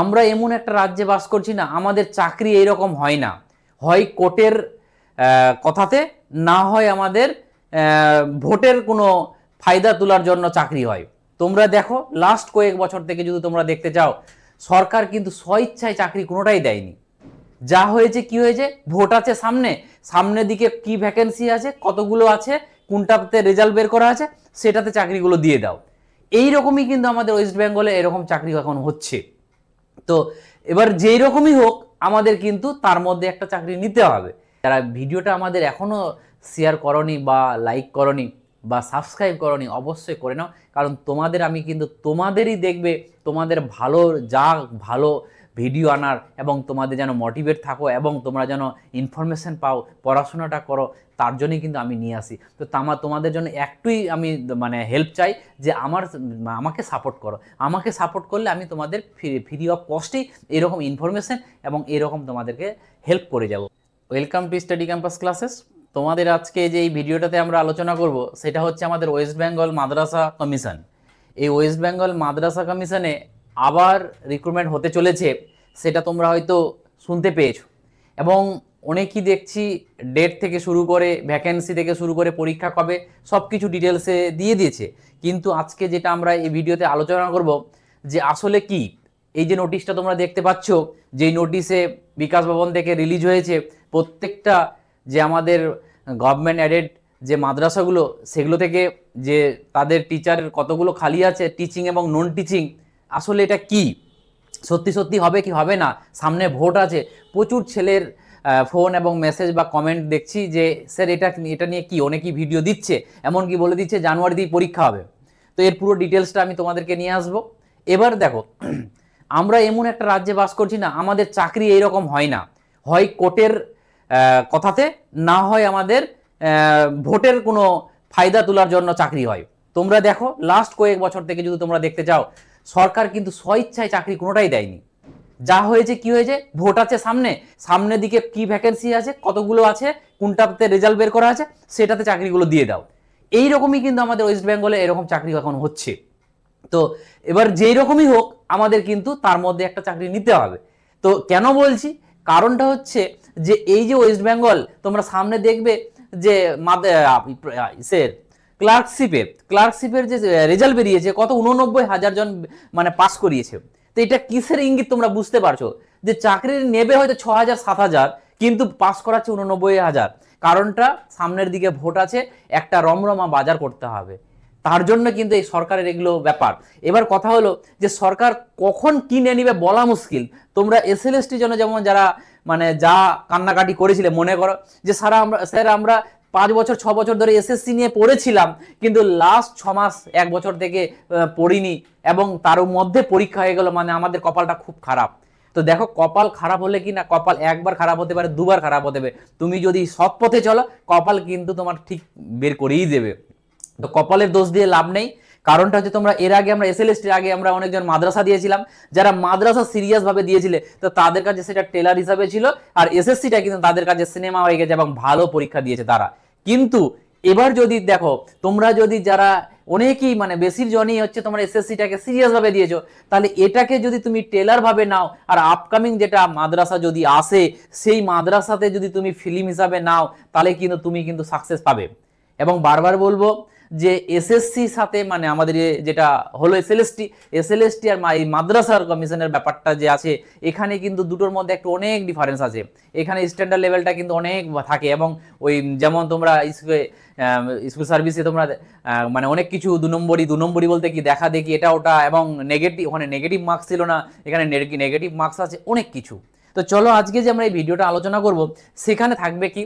আমরা এমন একটা রাজ্যে বাস করছি না, আমাদের চাকরি এইরকম হয় না, হয় কোর্টের কথাতে, না হয় আমাদের ভোটের কোনো ফায়দা তোলার জন্য চাকরি হয়। তোমরা দেখো লাস্ট কয়েক বছর থেকে যদি তোমরা দেখতে চাও, সরকার কিন্তু স্বইচ্ছায় চাকরি কোনোটাই দেয়নি। যা হয়েছে কি হয়েছে, ভোট আছে সামনে, সামনের দিকে কি ভ্যাকেন্সি আছে, কতগুলো আছে, কোনটাতে রেজাল্ট বের করা আছে, সেটাতে চাকরিগুলো দিয়ে দাও। এই রকমই কিন্তু আমাদের ওয়েস্ট বেঙ্গলে এরকম চাকরি এখন হচ্ছে। তো এবার যেই রকমই হোক, আমাদের কিন্তু তার মধ্যে একটা চাকরি নিতে হবে। যারা ভিডিওটা আমাদের এখনো শেয়ার করনি বা লাইক করনি বা সাবস্ক্রাইব করনি, অবশ্যই করে নাও, কারণ তোমাদের আমি কিন্তু তোমাদেরই দেখবে, তোমাদের ভালো ভালো ভিডিও আনার এবং তোমাদের যেন মোটিভেট থাকো এবং তোমরা যেন ইনফরমেশন পাও, পড়াশোনাটা করো, তার জন্যই কিন্তু আমি নিয়ে আসি। তো তোমাদের জন্য একটুই আমি মানে হেল্প চাই যে আমাকে সাপোর্ট করো। আমাকে সাপোর্ট করলে আমি তোমাদের ফ্রি অফ কস্টেই এরকম ইনফরমেশন এবং এরকম তোমাদেরকে হেল্প করে যাব। Welcome to study campus classes. তোমাদের আজকে যে এই ভিডিওটাতে আমরা আলোচনা করব সেটা হচ্ছে আমাদের ওয়েস্ট বেঙ্গল মাদ্রাসা কমিশন। এই ওয়েস্ট বেঙ্গল মাদ্রাসা কমিশনে আবার রিক্রুটমেন্ট হতে চলেছে, সেটা তোমরা হয়তো শুনতে পেয়েছো এবং অনেকেই দেখছি ডেট থেকে শুরু করে ভ্যাকেন্সি থেকে শুরু করে পরীক্ষা কবে সব কিছু ডিটেলসে দিয়ে দিয়েছে। কিন্তু আজকে যেটা আমরা এই ভিডিওতে আলোচনা করব যে আসলে কি এই যে নোটিশটা তোমরা দেখতে পাচ্ছ, যেই নোটিশে বিকাশ ভবন থেকে রিলিজ হয়েছে, প্রত্যেকটা যে আমাদের গভর্নমেন্ট অ্যাডেড যে মাদ্রাসাগুলো সেগুলো থেকে যে তাদের টিচারের কতগুলো খালি আছে, টিচিং এবং নন টিচিং, আসলে এটা কি সত্যি সত্যি হবে কি হবে না, সামনে ভোট আছে, প্রচুর ছেলের ফোন এবং মেসেজ বা কমেন্ট দেখছি যে স্যার এটা নিয়ে কি অনেকেই ভিডিও দিচ্ছে, এমনকি বলে দিচ্ছে জানুয়ারিতেই পরীক্ষা হবে। তো এর পুরো ডিটেলসটা আমি তোমাদেরকে নিয়ে আসবো। এবার দেখো, আমরা এমন একটা রাজ্যে বাস করছি না, আমাদের চাকরি এইরকম হয় না, হয় কোর্টের কথাতে, না হয় আমাদের ভোটের কোনো ফায়দা তোলার জন্য চাকরি হয়। তোমরা দেখো লাস্ট কয়েক বছর থেকে যদি তোমরা দেখতে চাও, সরকার কিন্তু স্বইচ্ছায় চাকরি কোনোটাই দেয়নি। যা হয়েছে কি হয়েছে, ভোট আছে সামনে, সামনের দিকে কি ভ্যাকেন্সি আছে, কতগুলো আছে, কোনটাতে রেজাল্ট বের করা আছে, সেটাতে চাকরিগুলো দিয়ে দাও। এই রকমই কিন্তু আমাদের ওয়েস্ট বেঙ্গলে এরকম চাকরি এখন হচ্ছে। তো এবার যেই রকমই হোক, আমাদের কিন্তু তার মধ্যে একটা চাকরি নিতে হবে। তো কেন বলছি, কারণটা হচ্ছে যে এই যে ওয়েস্ট বেঙ্গল তোমরা সামনে দেখবে যে ক্লার্কশিপের যে রেজাল্ট বেরিয়েছে, কত 89,000 জন মানে পাস করিয়েছে। তো এটা কিসের ইঙ্গিত তোমরা বুঝতে পারছো যে চাকরি নেবে হয়তো 6,000-7,000, কিন্তু পাস করাচ্ছে 89,000। কারণটা সামনের দিকে ভোট আছে, একটা রমরমা বাজার করতে হবে, তার জন্য কিন্তু এই সরকারের এগুলো ব্যাপার। এবার কথা হলো যে সরকার কখন কিনে নিবে বলা মুশকিল। তোমরা এসএলএসটির জন্য যেমন যারা মানে যা কান্নাকাটি করেছিলে, মনে করো যে স্যার আমরা 5 বছর 6 বছর ধরে এসএসসি নিয়ে পড়েছিলাম, কিন্তু লাস্ট 6 মাস 1 বছর থেকে পড়িনি এবং তার মধ্যে পরীক্ষা হয়ে গেল, মানে আমাদের কপালটা খুব খারাপ। তো দেখো, কপাল খারাপ হলে কি না, কপাল একবার খারাপ হতে পারে, দুবার খারাপ হতে পারে, তুমি যদি সৎ পথে চলো কপাল কিন্তু তোমার ঠিক বের করেই দেবে। তো কপালের দোষ দিয়ে লাভ নেই। কারণটা হচ্ছে তোমরা এর আগে আমরা এসএলএসটির আগে আমরা অনেকজন মাদ্রাসা দিয়েছিলাম, যারা মাদ্রাসা সিরিয়াস ভাবে দিয়েছিলে, তো তাদের কাছে সেটা টেলার হিসাবে ছিল, আর এসএসসিটা কিন্তু তাদের কাছে সিনেমা হয়ে গেছে এবং ভালো পরীক্ষা দিয়েছে তারা। কিন্তু এবার যদি দেখো, তোমরা যদি যারা অনেকেই মানে বেশির জনই হচ্ছে তোমরা এসএসসিটাকে সিরিয়াস ভাবে দিয়েছো, তাহলে এটাকে যদি তুমি টেলার ভাবে নাও, আর আপকামিং যেটা মাদ্রাসা যদি আসে সেই মাদ্রাসাতে যদি তুমি ফিল্ম হিসাবে নাও, তাহলে কিন্তু তুমি কিন্তু সাকসেস পাবে। এবং বারবার বলবো যে এসএসসির সাথে মানে আমাদের যেটা হলো এসএলএসটি আর এই মাদ্রাসার কমিশনের ব্যাপারটা যে আছে, এখানে কিন্তু দুটোর মধ্যে একটু অনেক ডিফারেন্স আছে। এখানে স্ট্যান্ডার্ড লেভেলটা কিন্তু অনেক থাকে, এবং ওই যেমন তোমরা স্কুল সার্ভিসে তোমরা মানে অনেক কিছু দু নম্বরই বলতে কি দেখা দেখি এটা ওটা, এবং নেগেটিভ, ওখানে নেগেটিভ মার্কস ছিল না, এখানে নেগেটিভ মার্কস আছে অনেক কিছু। তো চলো আজকে যে আমরা এই ভিডিওটা আলোচনা করব, সেখানে থাকবে কি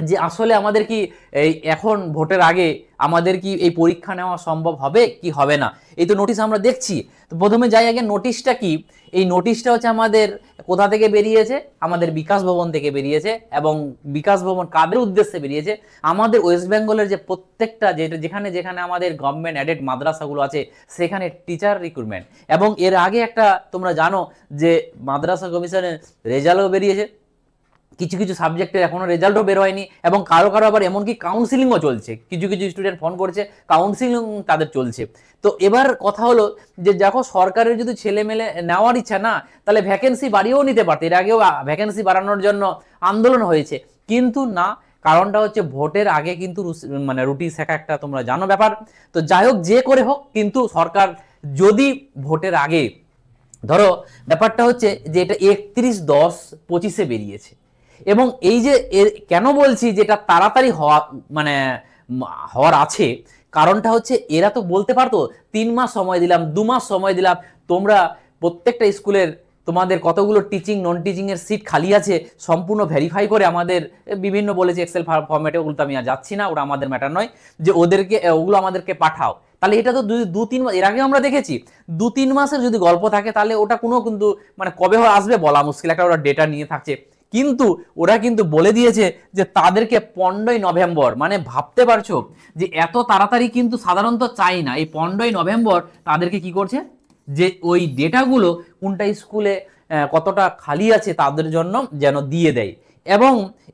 যে আসলে আমাদের কি এই এখন ভোটের আগে আমাদের কি এই পরীক্ষা নেওয়া সম্ভব হবে কি হবে না। এই তো নোটিশ আমরা দেখছি। তো প্রথমে যাই আগে নোটিশটা কি। এই নোটিশটা হচ্ছে আমাদের কোথা থেকে বেরিয়েছে, আমাদের বিকাশ ভবন থেকে বেরিয়েছে। এবং বিকাশ ভবন কাদের উদ্দেশ্যে বেরিয়েছে, আমাদের ওয়েস্ট বেঙ্গলের যে প্রত্যেকটা যেখানে যেখানে আমাদের গভর্নমেন্ট অ্যাডেড মাদ্রাসাগুলো আছে সেখানে টিচার রিক্রুটমেন্ট। এবং এর আগে একটা তোমরা জানো যে মাদ্রাসা কমিশনের রেজাল্টও বেরিয়েছে। কিছু কিছু সাবজেক্টের এখনো রেজাল্টও বের হয়নি, এবং কারো কারো আবার এমনকি কাউন্সিলিংও চলছে, কিছু কিছু স্টুডেন্ট ফোন করছে কাউন্সিলিং তাদের চলছে। তো এবার কথা হলো যে দেখো, সরকারের যদি ছেলে মেলে নেওয়ার ইচ্ছা না, তাহলে ভ্যাকেন্সি বাড়িয়েও নিতে পারতে, এর আগেও ভ্যাকেন্সি বাড়ানোর জন্য আন্দোলন হয়েছে, কিন্তু না, কারণটা হচ্ছে ভোটের আগে কিন্তু মানে রুটি শেখা একটা তোমরা জানো ব্যাপার। তো যাই হোক, যে করে হোক, কিন্তু সরকার যদি ভোটের আগে, ধরো ব্যাপারটা হচ্ছে যে এটা 31/10/25 বেরিয়েছে, এবং এই যে কেন বলছি যে এটা তাড়াতাড়ি হওয়া মানে হওয়ার আছে, কারণটা হচ্ছে এরা তো বলতে পারতো 3 মাস সময় দিলাম, 2 মাস সময় দিলাম, তোমরা প্রত্যেকটা স্কুলের তোমাদের কতগুলো টিচিং নন টিচিং এর সিট খালি আছে সম্পূর্ণ ভেরিফাই করে আমাদের বিভিন্ন বলেছে এক্সেল ফরম্যাটে, ওগুলো তো আমি আর যাচ্ছি না, ওটা আমাদের ম্যাটার নয়, যে ওদেরকে ওগুলো আমাদেরকে পাঠাও। তাহলে এটা তো 2-3 মাস, এর আগে আমরা দেখেছি 2-3 মাসের যদি গল্প থাকে তাহলে ওটা কোনো কিন্তু মানে কবে আসবে বলা মুশকিল, একটা ওরা ডেটা নিয়ে থাকছে। কিন্তু ওরা কিন্তু বলে দিয়েছে যে তাদেরকে 15ই নভেম্বর, মানে ভাবতে পারছো যে এত তাড়াতাড়ি কিন্তু সাধারণত চাই না, এই 15ই নভেম্বর তাদেরকে কি করছে, যে ওই ডেটাগুলো কোনটা স্কুলে কতটা খালি আছে তাদের জন্য যেন দিয়ে দেয়, এবং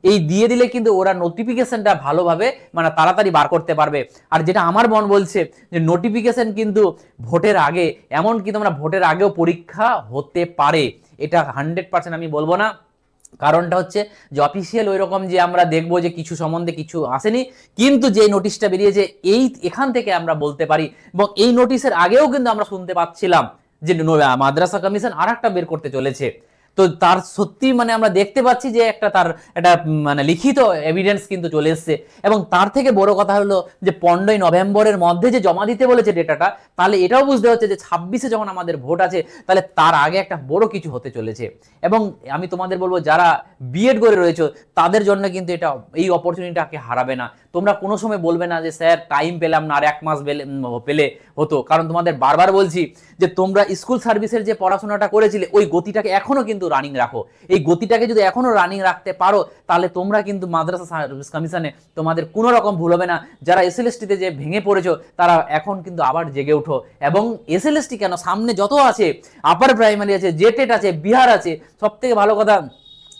এই দিয়ে দিলে কিন্তু ওরা নোটিফিকেশনটা ভালোভাবে মানে তাড়াতাড়ি বার করতে পারবে। আর যেটা আমার মন বলছে যে নোটিফিকেশন কিন্তু ভোটের আগে, এমনকি তোমরা ভোটের আগেও পরীক্ষা হতে পারে, এটা 100% আমি বলবো না, কারণটা হচ্ছে যে অফিসিয়াল ওই রকম যে আমরা দেখবো যে কিছু সম্বন্ধে কিছু আসেনি, কিন্তু যে নোটিশটা বেরিয়েছে এখান থেকে আমরা বলতে পারি, এবং এই নোটিশের আগেও কিন্তু আমরা শুনতে পাচ্ছিলাম যে মাদ্রাসা কমিশন আর একটা বের করতে চলেছে। তো তার সত্যি মানে আমরা দেখতে পাচ্ছি যে তার একটা মানে লিখিত এভিডেন্স কিন্তু চলে এসছে, এবং তার থেকে বড় কথা হলো যে 15ই নভেম্বরের মধ্যে যে জমা দিতে বলেছে ডেটাটা, তাহলে এটাও বুঝতে হচ্ছে যে 26-এ যখন আমাদের ভোট আছে, তাহলে তার আগে একটা বড় কিছু হতে চলেছে। এবং আমি তোমাদের বলবো যারা বিএড করে রয়েছে তাদের জন্য কিন্তু এটা এই অপরচুনিটিটাকে হারাবে না, তোমরা কোনো সময় বলবে না যে স্যার টাইম পেলাম না, আর 1 মাস পেলে হতো, কারণ তোমাদের বারবার বলছি যে তোমরা স্কুল সার্ভিসের যে পড়াশোনাটা করেছিলে ওই গতিটাকে এখনো কিন্তু রানিং রাখো, এই গতিটাকে যদি এখনো রানিং রাখতে পারো তাহলে তোমরা কিন্তু মাদ্রাসা সার্ভিস কমিশনে তোমাদের কোনো রকম ভুল হবে না। যারা এসএলএসটিতে যে ভেঙে পড়েছো তারা এখন কিন্তু আবার জেগে উঠো, এবং এসএলএসটি কেন, সামনে যত আছে, আপার প্রাইমারি আছে, জেটেট আছে, বিহার আছে, সব থেকে ভালো কথা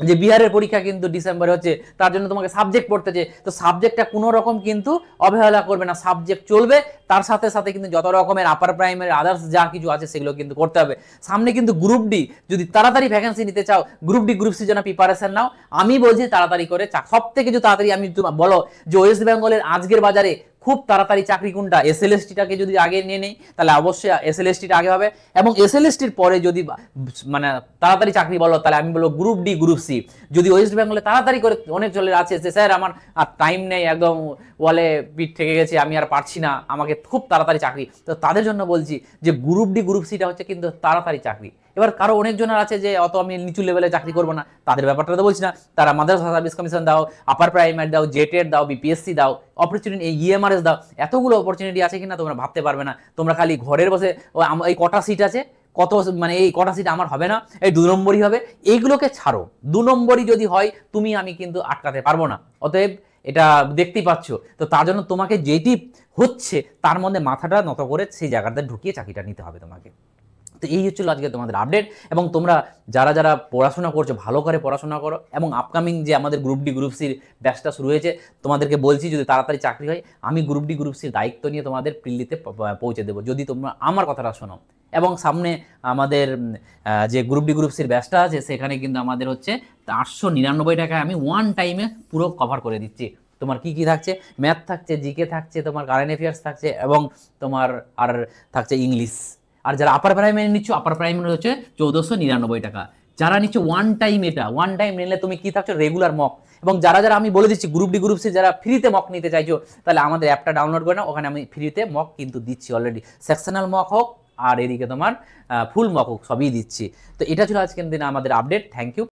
যে বিহারের পরীক্ষা কিন্তু ডিসেম্বরে হচ্ছে, তার জন্য তোমাকে সাবজেক্ট পড়তেছে, তো সাবজেক্টটা কোনো রকম কিন্তু অবহেলা করবে না, সাবজেক্ট চলবে, তার সাথে সাথে কিন্তু যত রকমের আপার প্রাইমারি আদার্স যা কিছু আছে সেগুলো কিন্তু করতে হবে। সামনে কিন্তু গ্রুপ ডি, যদি তাড়াতাড়ি ভ্যাকেন্সি নিতে চাও, গ্রুপ ডি গ্রুপ সি জন্য প্রিপারেশন নাও, আমি বলছি তাড়াতাড়ি করে সব থেকে যদি তাড়াতাড়ি আমি বলো যে ওয়েস্ট বেঙ্গলের আজকের বাজারে খুব তাড়াতাড়ি চাকরি কোনটা, এসএলএসটিটাকে যদি আগে নিয়ে নেই তাহলে অবশ্যই এসএলএসটিটা আগে হবে, এবং এসএলএসটির পরে যদি মানে তাড়াতাড়ি চাকরি বলো তাহলে আমি বলবো গ্রুপ ডি গ্রুপ সি। যদি ওয়েস্ট বেঙ্গলে তাড়াতাড়ি করে অনেক চলে আছে যে স্যার আমার আর টাইম নেই, একদম ওয়ালে পিঠ থেকে গেছে, আমি আর পারছি না, আমাকে খুব তাড়াতাড়ি চাকরি, তো তাদের জন্য বলছি যে গ্রুপ ডি গ্রুপ সিটা হচ্ছে কিন্তু তাড়াতাড়ি চাকরি। এবার কারো অনেকজনের আছে যে অত আমি নিচু লেভেলে চাকরি করবো না, তাদের ব্যাপারটা তো বলছি না, তারা মাদ্রাসা সার্ভিস কমিশন দাও, আপার প্রাইমারি দাও, জেটেড দাও, বিপিএসসি দাও, অপরচুনিটি ইএমআরএস দাও, এতগুলো অপরচুনিটি আছে কিনা তোমরা ভাবতে পারবে না। তোমরা খালি ঘরের বসে এই কটা সিট আছে, কত মানে এই কটা সিট আমার হবে না, এই 2 নম্বরই হবে, এইগুলোকে ছাড়ো, 2 নম্বরই যদি হয় তুমি আমি কিন্তু আটকাতে পারবো না। অতএব এটা দেখতেই পাচ্ছ, তো তার জন্য তোমাকে যেটি হচ্ছে তার মধ্যে মাথাটা নত করে সেই জায়গাতে ঢুকিয়ে চাকরিটা নিতে হবে তোমাকে। তো এই হচ্ছিল আজকে তোমাদের আপডেট, এবং তোমরা যারা যারা পড়াশোনা করছো ভালো করে পড়াশোনা করো, এবং আপকামিং যে আমাদের গ্রুপ ডি গ্রুপ সির ব্যাচটা শুরু হয়েছে, তোমাদেরকে বলছি যদি তাড়াতাড়ি চাকরি হয় আমি গ্রুপ ডি গ্রুপ সির দায়িত্ব নিয়ে তোমাদের প্রিলিতে পৌঁছে দেবো, যদি তোমরা আমার কথাটা শোনো। এবং সামনে আমাদের যে গ্রুপ ডি গ্রুপ সির ব্যাচটা আছে সেখানে কিন্তু আমাদের হচ্ছে 899 টাকায় আমি ওয়ান টাইমে পুরো কভার করে দিচ্ছি। তোমার কি কি থাকছে, ম্যাথ থাকছে, জিকে থাকছে, তোমার কারেন্ট অ্যাফেয়ার্স থাকছে, এবং তোমার আর থাকছে ইংলিশ। আর যারা আপার প্রাইমারি নিচ্ছ, আপার প্রাইমারি হচ্ছে 1499 টাকা। যারা নিচ্ছ ওয়ান টাইম, এটা ওয়ান টাইম নিলে তুমি কি থাকছো, রেগুলার মক। এবং যারা যারা আমি বলে দিচ্ছি গ্রুপ ডি গ্রুপ সি যারা ফ্রিতে মক নিতে চাইছো, তাহলে আমাদের অ্যাপটা ডাউনলোড করে নাও, ওখানে আমি ফ্রিতে মক কিন্তু দিচ্ছি অলরেডি, সেকশনাল মক হোক আর এদিকে তোমার ফুল মক হোক, সবই দিচ্ছি। তো এটা ছিল আজকের দিনে আমাদের আপডেট। Thank you.